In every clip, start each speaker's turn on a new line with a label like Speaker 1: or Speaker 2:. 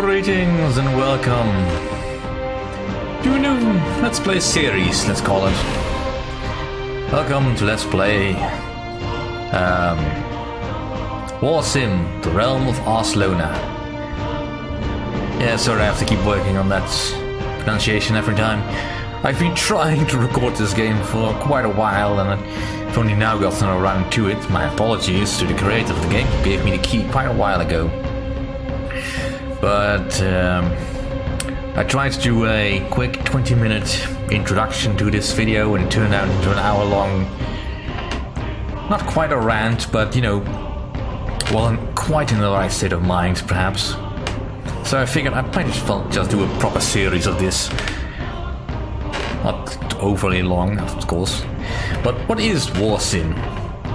Speaker 1: Greetings and welcome to a new Let's Play series, let's call it. Welcome to Let's Play Warsim, the realm of Aslona. Yeah, sorry, I have to keep working on that pronunciation every time. I've been trying to record this game for quite a while and I've only now gotten around to it. My apologies to the creator of the game, who gave me the key quite a while ago. But I tried to do a quick 20-minute introduction to this video and it turned out into an hour-long, not quite a rant, but you know, well, I'm quite in the right state of mind, perhaps. So I figured I might as well just do a proper series of this. Not overly long, of course. But what is Warsim,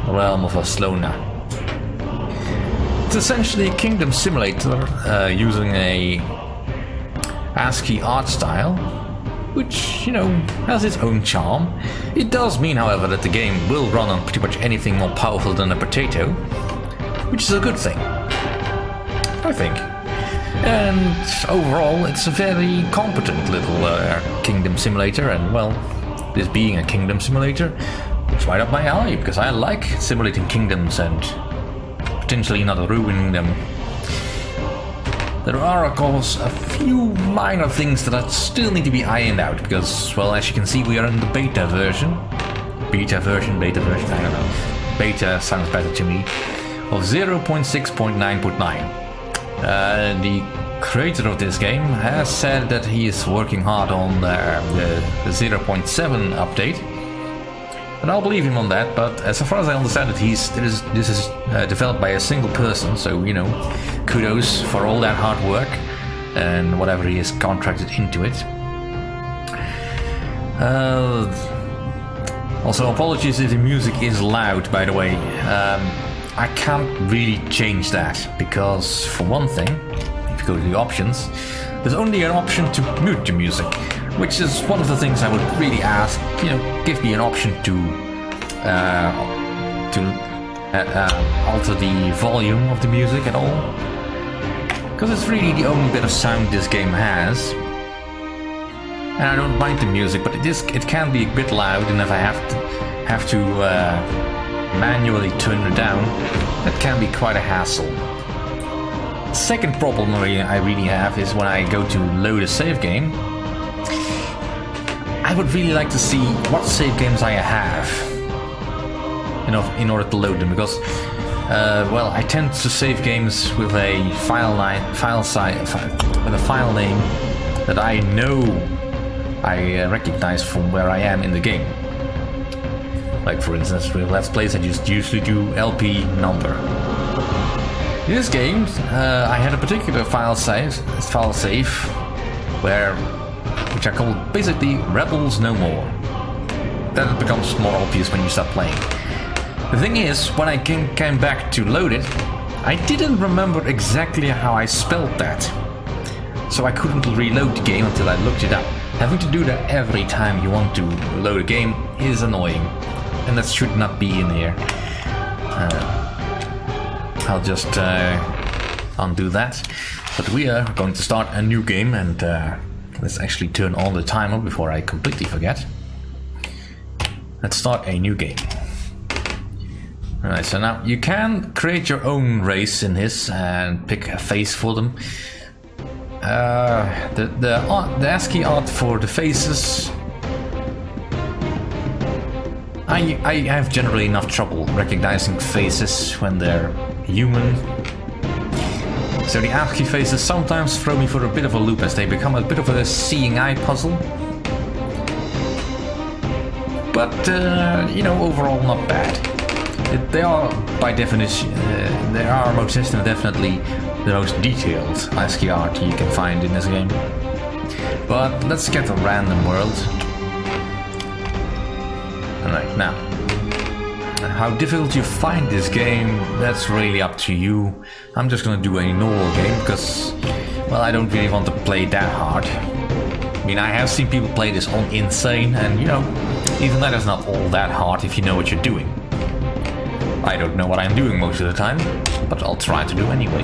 Speaker 1: the realm of Aslona? It's essentially a kingdom simulator using a ASCII art style, which, you know, has its own charm. It does mean, however, that the game will run on pretty much anything more powerful than a potato, which is a good thing, I think. And overall, it's a very competent little kingdom simulator, and well, this being a kingdom simulator, it's right up my alley, because I like simulating kingdoms and potentially not ruining them. There are, of course, a few minor things that still need to be ironed out, because, well, as you can see, we are in the beta version, I don't know, beta sounds better to me, of 0.6.9.9. The creator of this game has said that he is working hard on the 0.7 update. And I'll believe him on that, but as far as I understand it, this is developed by a single person, so, you know, kudos for all that hard work and whatever he has contracted into it. Also, apologies if the music is loud, by the way. I can't really change that, because for one thing, if you go to the options, there's only an option to mute the music, which is one of the things I would really ask, you know, give me an option to alter the volume of the music at all, because it's really the only bit of sound this game has. And I don't mind the music, but it can be a bit loud, and if I have to manually turn it down, that can be quite a hassle. Second problem I really have is when I go to load a save game, I would really like to see what save games I have, you know, in order to load them, because well, I tend to save games with a file name that I know I recognize from where I am in the game. Like, for instance, with Let's Plays, I just usually do LP number. In this game, I had a particular file save, which I call basically Rebels No More. Then it becomes more obvious when you start playing. The thing is, when I came back to load it, I didn't remember exactly how I spelled that. So I couldn't reload the game until I looked it up. Having to do that every time you want to load a game is annoying. And that should not be in here. I'll just undo that. But we are going to start a new game, and let's actually turn on the timer before I completely forget. Let's start a new game. Alright, so now you can create your own race in this and pick a face for them. The ASCII art for the faces, I have generally enough trouble recognizing faces when they're human. So the ASCII faces sometimes throw me for a bit of a loop as they become a bit of a seeing eye puzzle. But, you know, overall not bad. They are, by definition, they are most definitely the most detailed ASCII art you can find in this game. But let's get a random world. Alright, now, how difficult you find this game, that's really up to you. I'm just gonna do a normal game because, well, I don't really want to play that hard. I mean, I have seen people play this on Insane, and you know, even that is not all that hard if you know what you're doing. I don't know what I'm doing most of the time, but I'll try to do anyway.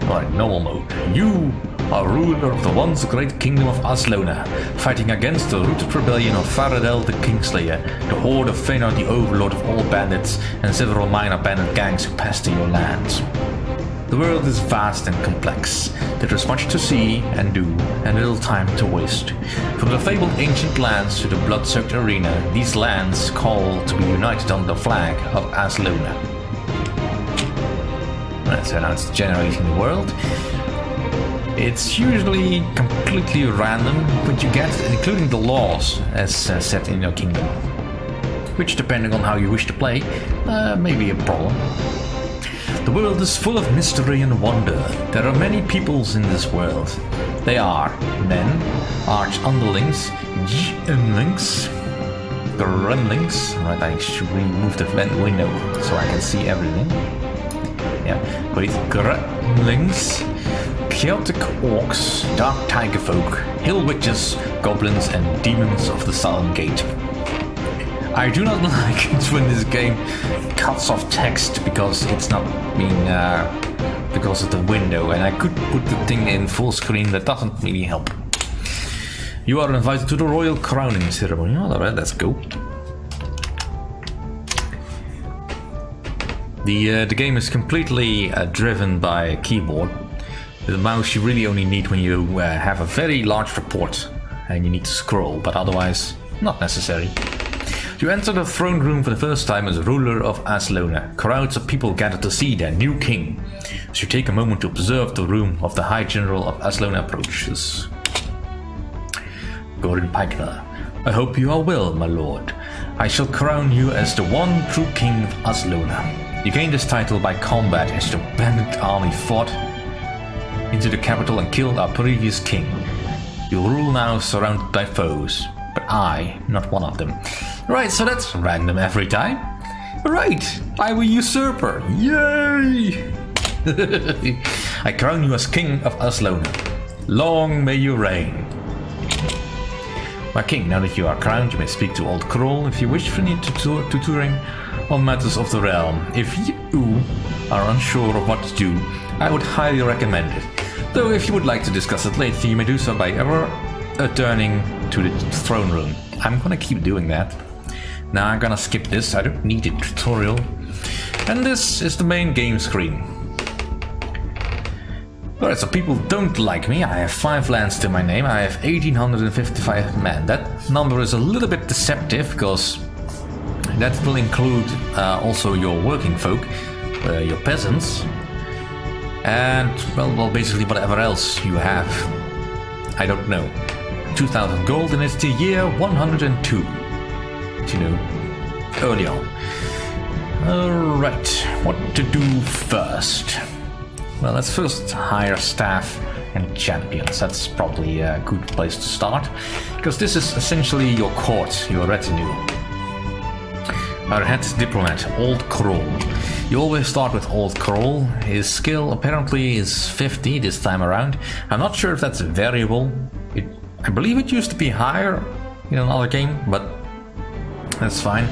Speaker 1: Alright, normal mode. You are ruler of the once great kingdom of Aslona, fighting against the rooted rebellion of Faradel the Kingslayer, the horde of Fenar the overlord of all bandits, and several minor bandit gangs who pester your lands. The world is vast and complex. There is much to see and do, and little time to waste. From the fabled ancient lands to the blood-soaked arena, these lands call to be united under the flag of Aslona. So now it's generating the world. It's usually completely random what you get, including the laws as set in your kingdom. Which, depending on how you wish to play, may be a problem. The world is full of mystery and wonder. There are many peoples in this world. They are men, arch-underlings, G-unlings, gremlings. Right, I should remove the vent window so I can see everything. Yeah, great gremlings, chaotic orcs, dark tiger folk, hill witches, goblins, and demons of the Southern Gate. I do not like it when this game cuts off text because it's not being because of the window, and I could put the thing in full screen. That doesn't really help. You are invited to the royal crowning ceremony. All right, let's go. The game is completely driven by a keyboard. The mouse you really only need when you have a very large report and you need to scroll, but otherwise not necessary. You enter the throne room for the first time as ruler of Aslona. Crowds of people gather to see their new king. So you take a moment to observe the room of the High General of Aslona approaches. Gordon Pikener, I hope you are well, my lord. I shall crown you as the one true king of Aslona. You gained this title by combat as the bandit army fought into the capital and killed our previous king. You rule now surrounded by foes, but I, not one of them. Right, so that's random every time. Right, I'm a usurper. Yay! I crown you as king of Aslona. Long may you reign. My king, now that you are crowned, you may speak to Old Kroll if you wish for any tutoring on matters of the realm. If you are unsure of what to do, I would highly recommend it. Though if you would like to discuss it later, you may do so by ever returning to the throne room. I'm gonna keep doing that. Now I'm gonna skip this, I don't need a tutorial. And this is the main game screen. Alright, so people don't like me. I have 5 lands to my name. I have 1855 men. That number is a little bit deceptive because that will include also your working folk, your peasants, and well, basically whatever else you have. I don't know. 2,000 gold, and it's the year 102. You know, early on. Alright, what to do first? Well, let's first hire staff and champions. That's probably a good place to start, because this is essentially your court, your retinue. Our head diplomat, Old Kroll. You always start with Old Kroll. His skill apparently is 50 this time around. I'm not sure if that's a variable. I believe it used to be higher in another game, but that's fine.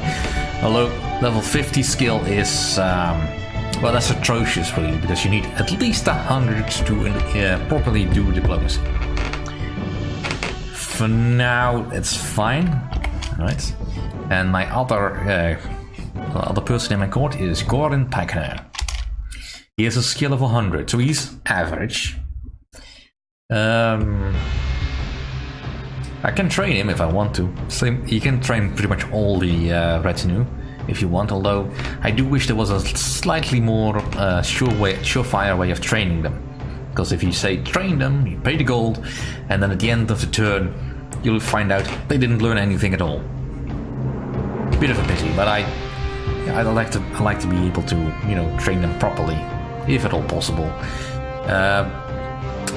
Speaker 1: Although level 50 skill is, well, that's atrocious really, because you need at least 100 to properly do diplomacy. For now, it's fine. Alright. And my other person in my court is Gordon Pikener. He has a skill of 100, so he's average. I can train him if I want to. So you can train pretty much all the retinue if you want, although I do wish there was a slightly more surefire way of training them. Because if you say train them, you pay the gold, and then at the end of the turn you'll find out they didn't learn anything at all. Bit of a pity, but I like to be able to, you know, train them properly, if at all possible.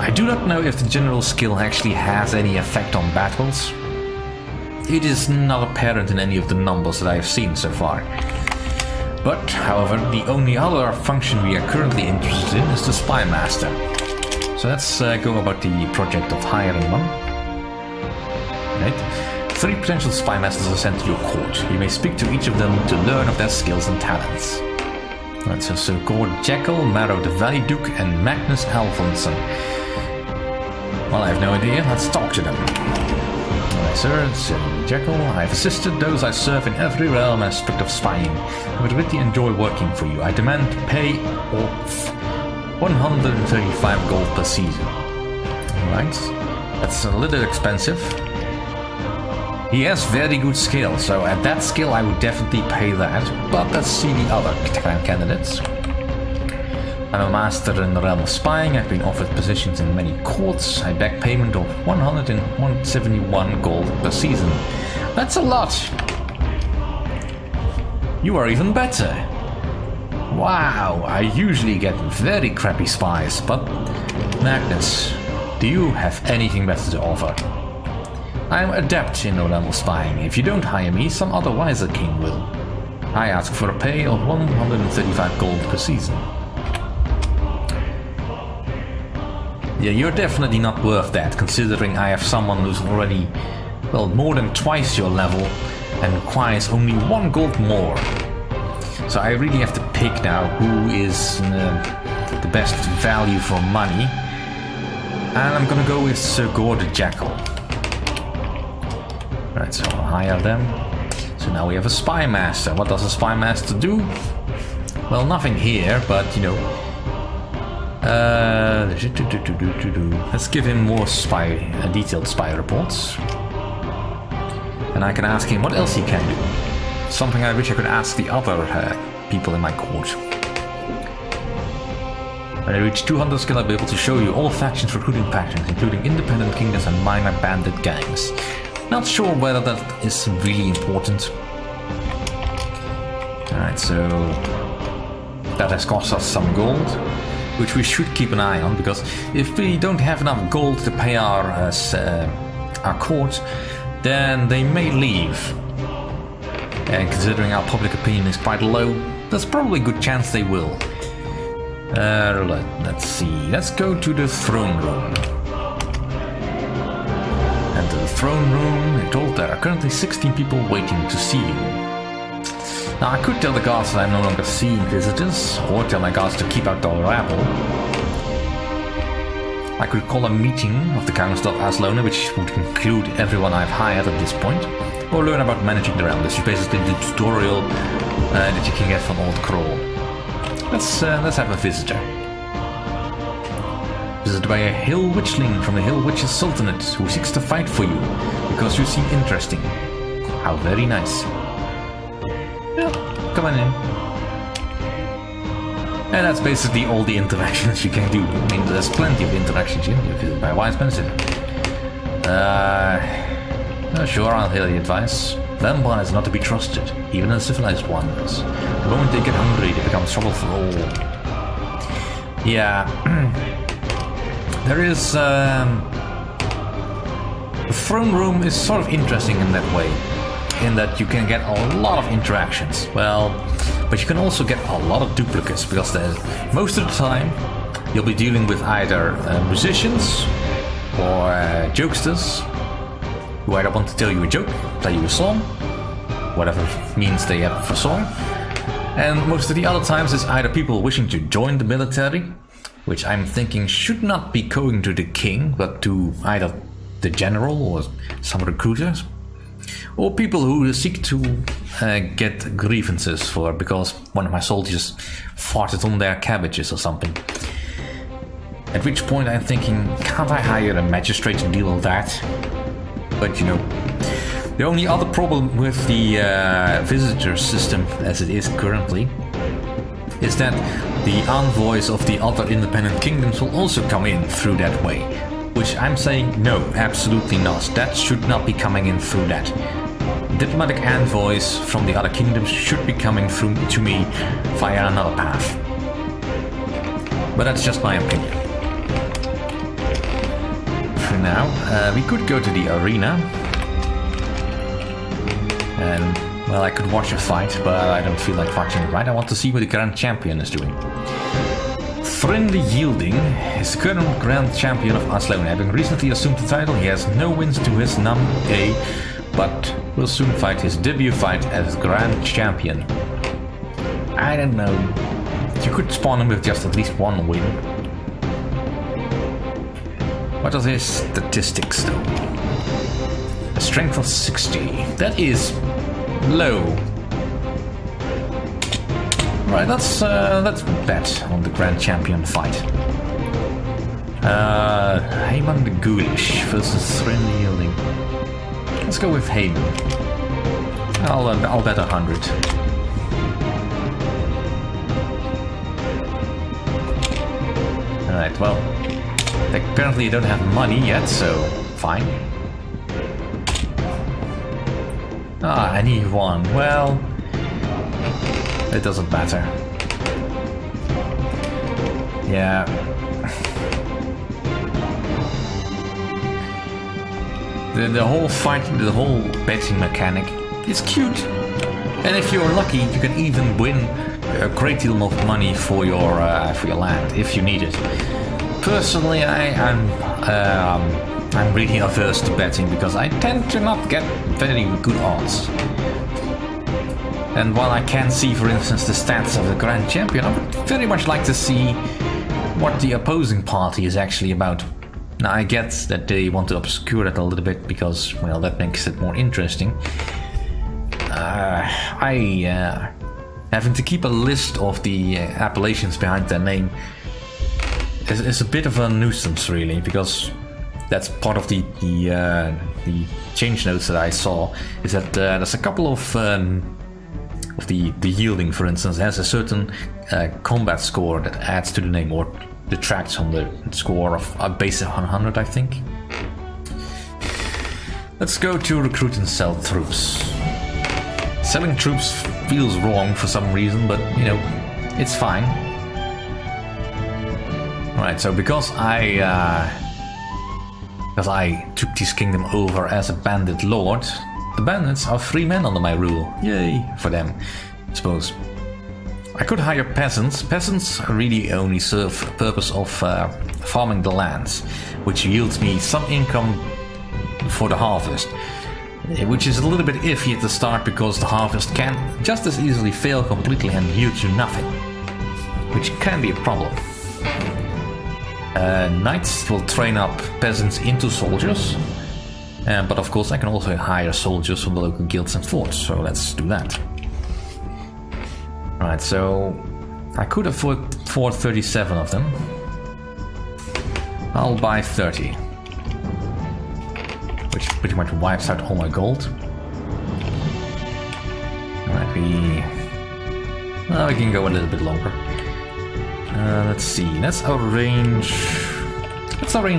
Speaker 1: I do not know if the general skill actually has any effect on battles. It is not apparent in any of the numbers that I have seen so far. But, however, the only other function we are currently interested in is the Spy Master. So let's go about the project of hiring one. Right. 3 potential Spy Masters are sent to your court. You may speak to each of them to learn of their skills and talents. Right, so Sir Gord Jekyll, Maro the Valley Duke, and Magnus Alfonson. Well, I have no idea. Let's talk to them. Alright, sir, Sir Jekyll, I have assisted those I serve in every realm aspect of spying. I would really enjoy working for you. I demand pay of 135 gold per season. Alright, that's a little expensive. He has very good skill, so at that skill I would definitely pay that. But let's see the other candidates. I'm a master in the realm of spying. I've been offered positions in many courts. I beg payment of 171 gold per season. That's a lot. You are even better. Wow, I usually get very crappy spies, but Magnus, do you have anything better to offer? I am adept in the realm of spying. If you don't hire me, some other wiser king will. I ask for a pay of 135 gold per season. Yeah, you're definitely not worth that, considering I have someone who's already, well, more than twice your level and requires only 1 gold more. So I really have to pick now who is the best value for money. And I'm gonna go with Sir Gord Jekyll. Right, so I'll hire them. So now we have a spy master. What does a spy master do? Well, nothing here, but you know. Let's give him more detailed spy reports. And I can ask him what else he can do. Something I wish I could ask the other people in my court. When I reach 200 skill, I'll be able to show you all factions recruiting patterns, including independent kingdoms and minor bandit gangs. Not sure whether that is really important. Alright, so that has cost us some gold, which we should keep an eye on, because if we don't have enough gold to pay our court, then they may leave. And considering our public opinion is quite low, there's probably a good chance they will. Let's see, let's go to the throne room. And to the throne room, we're told there are currently 16 people waiting to see you. Now I could tell the guards that I'm no longer seeing visitors, or tell my guards to keep out the rabble. I could call a meeting of the Council of Aslona, which would include everyone I've hired at this point, or learn about managing the realm. This is basically the tutorial that you can get from Old Kroll. Let's have a visitor. Visited by a Hill Witchling from the Hill Witches Sultanate, who seeks to fight for you, because you seem interesting. How very nice. Yeah, come on in. And that's basically all the interactions you can do. I mean, there's plenty of interactions here. You're visited by a wise man. Sure, I'll hear the advice. Vampires are not to be trusted, even the civilized ones. The moment they get hungry, they become trouble for all. Yeah. There is, the throne room is sort of interesting in that way, in that you can get a lot of interactions. Well, but you can also get a lot of duplicates, because most of the time you'll be dealing with either musicians or jokesters who either want to tell you a joke, tell you a song, whatever means they have for song. And most of the other times it's either people wishing to join the military, which I'm thinking should not be going to the king, but to either the general or some recruiters, or people who seek to get grievances for because one of my soldiers farted on their cabbages or something. At which point I'm thinking, can't I hire a magistrate to deal with that? But you know, the only other problem with the visitor system as it is currently is that the envoys of the other independent kingdoms will also come in through that way. Which I'm saying, no, absolutely not. That should not be coming in through that. Diplomatic envoys from the other kingdoms should be coming through to me via another path. But that's just my opinion. For now, we could go to the arena. And, well, I could watch a fight, but I don't feel like watching it, right? I want to see what the Grand Champion is doing. Thryn the Yielding is the current Grand Champion of Aslona. Having recently assumed the title, he has no wins to his num A, but will soon fight his debut fight as Grand Champion. I don't know. You could spawn him with just at least one win. What are his statistics though? A strength of 60. That is low. Right, let's bet on the Grand Champion fight. Heyman the Ghoulish versus Thrin the Yielding. Let's go with Heyman. I'll bet 100. Alright, well, apparently you don't have money yet, so fine. I need one. Well, it doesn't matter. Yeah. The whole fight, the whole betting mechanic is cute. And if you're lucky, you can even win a great deal of money for your land if you need it. Personally, I'm really averse to betting because I tend to not get very good odds. And while I can see, for instance, the stats of the Grand Champion, I would very much like to see what the opposing party is actually about. Now, I get that they want to obscure it a little bit because, well, that makes it more interesting. Having to keep a list of the appellations behind their name is a bit of a nuisance, really, because that's part of the change notes that I saw. Is that there's a couple of the Yielding, for instance, has a certain combat score that adds to the name or detracts on the score of a base of 100, I think. Let's go to recruit and sell troops. Selling troops feels wrong for some reason, but you know, it's fine. Alright, so because I took this kingdom over as a bandit lord, the bandits are free men under my rule. Yay for them, I suppose. I could hire peasants. Peasants really only serve the purpose of farming the lands, which yields me some income for the harvest, which is a little bit iffy at the start because the harvest can just as easily fail completely and yield you nothing, which can be a problem. Knights will train up peasants into soldiers, but of course I can also hire soldiers from the local guilds and forts, so let's do that. Right, so I could afford 37 of them. I'll buy 30. Which pretty much wipes out all my gold. Alright, we can go a little bit longer. Let's see, let's arrange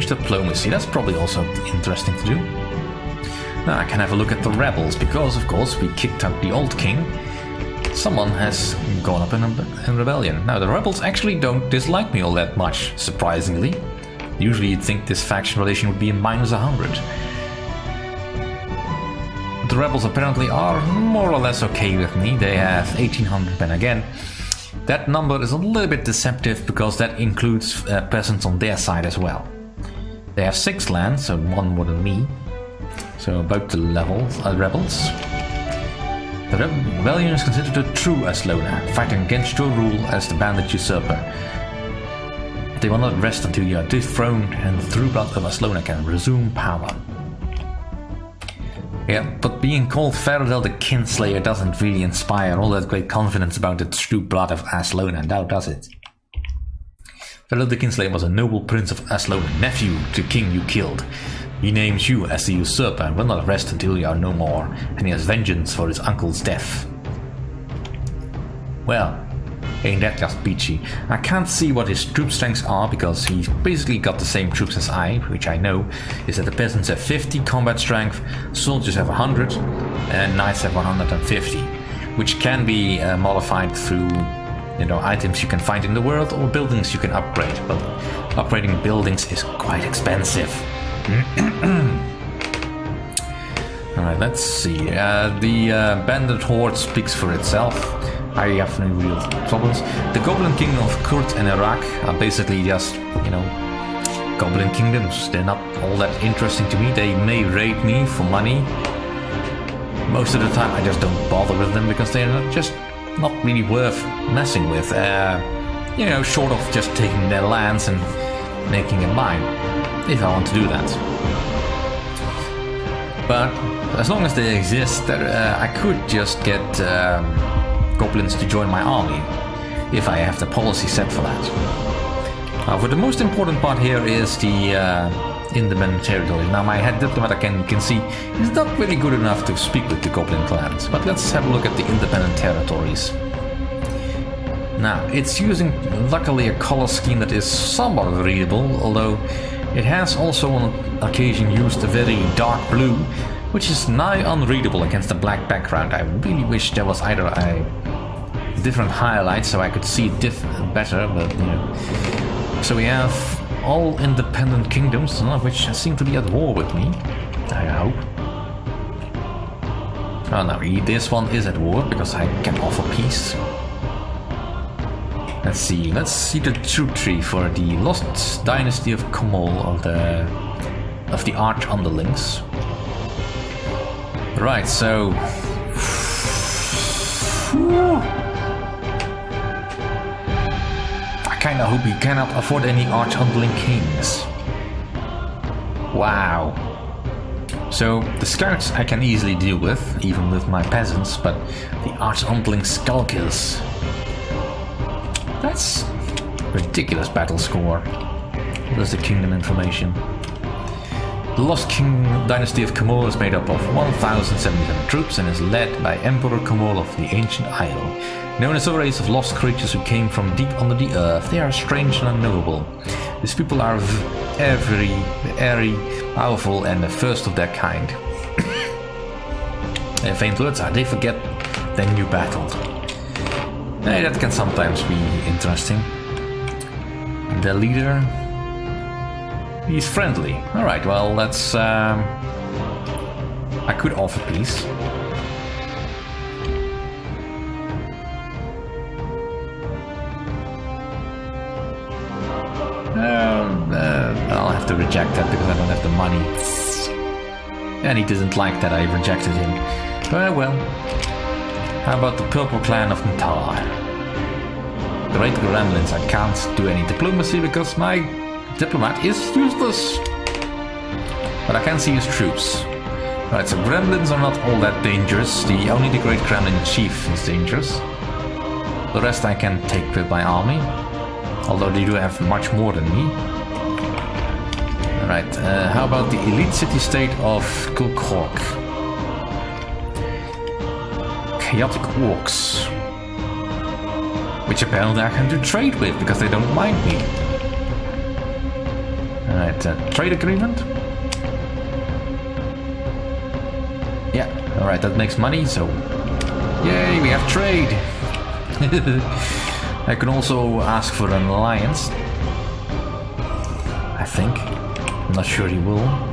Speaker 1: diplomacy. That's probably also interesting to do. Now I can have a look at the rebels, because of course we kicked out the old king. Someone has gone up in rebellion. Now the rebels actually don't dislike me all that much, surprisingly. Usually you'd think this faction relation would be minus 100. The rebels apparently are more or less okay with me. They have 1800 men again. That number is a little bit deceptive because that includes peasants on their side as well. They have 6 lands, so 1 more than me. So about the level rebels. The rebellion is considered a true Aslona, fighting against your rule as the bandit usurper. They will not rest until you are dethroned and the true blood of Aslona can resume power. Yeah, but being called Faradel the Kinslayer doesn't really inspire all that great confidence about the true blood of Aslona, now does it? Faradel the Kinslayer was a noble prince of Aslona, nephew to king you killed. He names you as the usurper and will not rest until you are no more, and he has vengeance for his uncle's death. Well, ain't that just peachy? I can't see what his troop strengths are because he's basically got the same troops as I, which I know is that the peasants have 50 combat strength, soldiers have 100, and knights have 150, which can be modified through, you know, items you can find in the world or buildings you can upgrade, but upgrading buildings is quite expensive. Alright, let's see. The bandit horde speaks for itself. I have no real problems. The Goblin Kingdom of Kurt and Iraq are basically just, you know, Goblin Kingdoms. They're not all that interesting to me. They may raid me for money. Most of the time I just don't bother with them because they're just not really worth messing with. You know, short of just taking their lands and making it mine, if I want to do that. But as long as they exist, I could just get goblins to join my army, if I have the policy set for that. But the most important part here is the independent territory. Now my head diplomat, again, you can see, is not really good enough to speak with the goblin clans. But let's have a look at the independent territories. Now, it's using, luckily, a color scheme that is somewhat readable, although it has also on occasion used a very dark blue, which is nigh unreadable against a black background. I really wish there was either a different highlight so I could see it better, but you know. So we have all independent kingdoms, none of which seem to be at war with me, I hope. Oh no, this one is at war because I can offer peace. Let's see the troop tree for the lost dynasty of Komol of the Arch Underlings. Right, so I kinda hope he cannot afford any Arch Underling kings. Wow. So the scouts I can easily deal with, even with my peasants, but the Arch Underling skulkers. That's ridiculous battle score. There's the kingdom information. The Lost King Dynasty of Komol is made up of 1,077 troops and is led by Emperor Komol of the Ancient Isle. Known as a race of lost creatures who came from deep under the earth, they are strange and unknowable. These people are very powerful and the first of their kind. Their famed words are, they forget, then you battled. Hey, that can sometimes be interesting. The leader, he's friendly. Alright, well, that's... I could offer peace. I'll have to reject that because I don't have the money. And he didn't like that I rejected him. Well. How about the Purple Clan of Panther? Great Gremlins, I can't do any diplomacy because my diplomat is useless. But I can see his troops. Right, so Gremlins are not all that dangerous. Only the Great Gremlin Chief is dangerous. The rest I can take with my army. Although they do have much more than me. Alright, how about the elite city-state of Kulkork? Chaotic orcs, which apparently I can do trade with because they don't mind me. Alright, trade agreement. Yeah, alright, that makes money, so yay, we have trade. I can also ask for an alliance, I think. I'm not sure he will.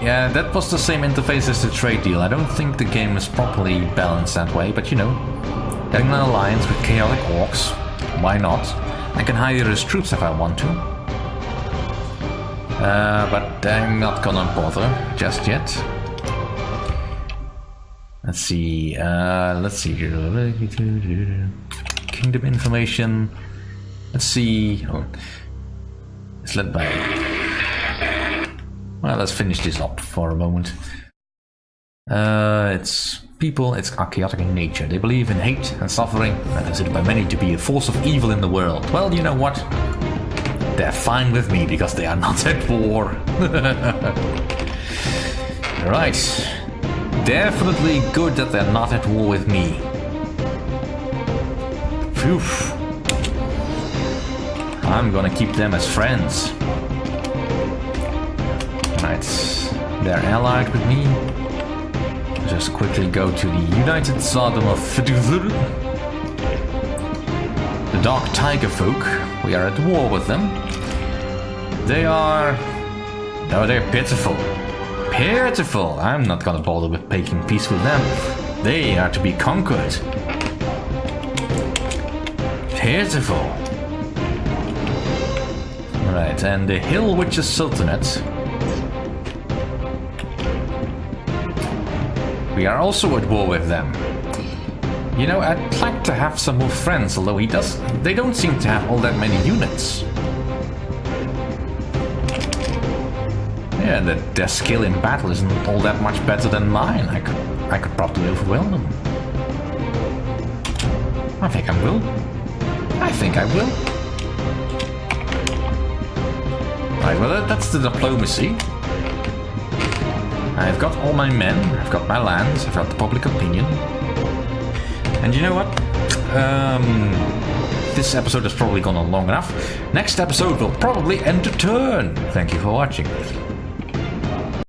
Speaker 1: Yeah, that was the same interface as the trade deal. I don't think the game is properly balanced that way, but you know, having an alliance with chaotic orcs, why not? I can hire his troops if I want to. But I'm not gonna bother just yet. Let's see, Kingdom information. Let's see. Oh, it's led by... Well, let's finish this up for a moment. It's people, it's chaotic in nature. They believe in hate and suffering, and considered by many to be a force of evil in the world. Well, you know what? They're fine with me because they are not at war. Right. Definitely good that they're not at war with me. Phew. I'm gonna keep them as friends. Right, they're allied with me. Just quickly go to the United Tsardom of Fiduzur. The Dark Tiger Folk, we are at war with them. They are... No, they're pitiful. Pitiful! I'm not gonna bother with making peace with them. They are to be conquered. Pitiful. Right, and the Hill Witches Sultanate. We are also at war with them. You know, I'd like to have some more friends, although they don't seem to have all that many units. Yeah, their skill in battle isn't all that much better than mine. I could probably overwhelm them. I think I will. I think I will. Right, well that's the diplomacy. I've got all my men, I've got my lands, I've got the public opinion. And you know what? This episode has probably gone on long enough. Next episode will probably end the turn. Thank you for watching.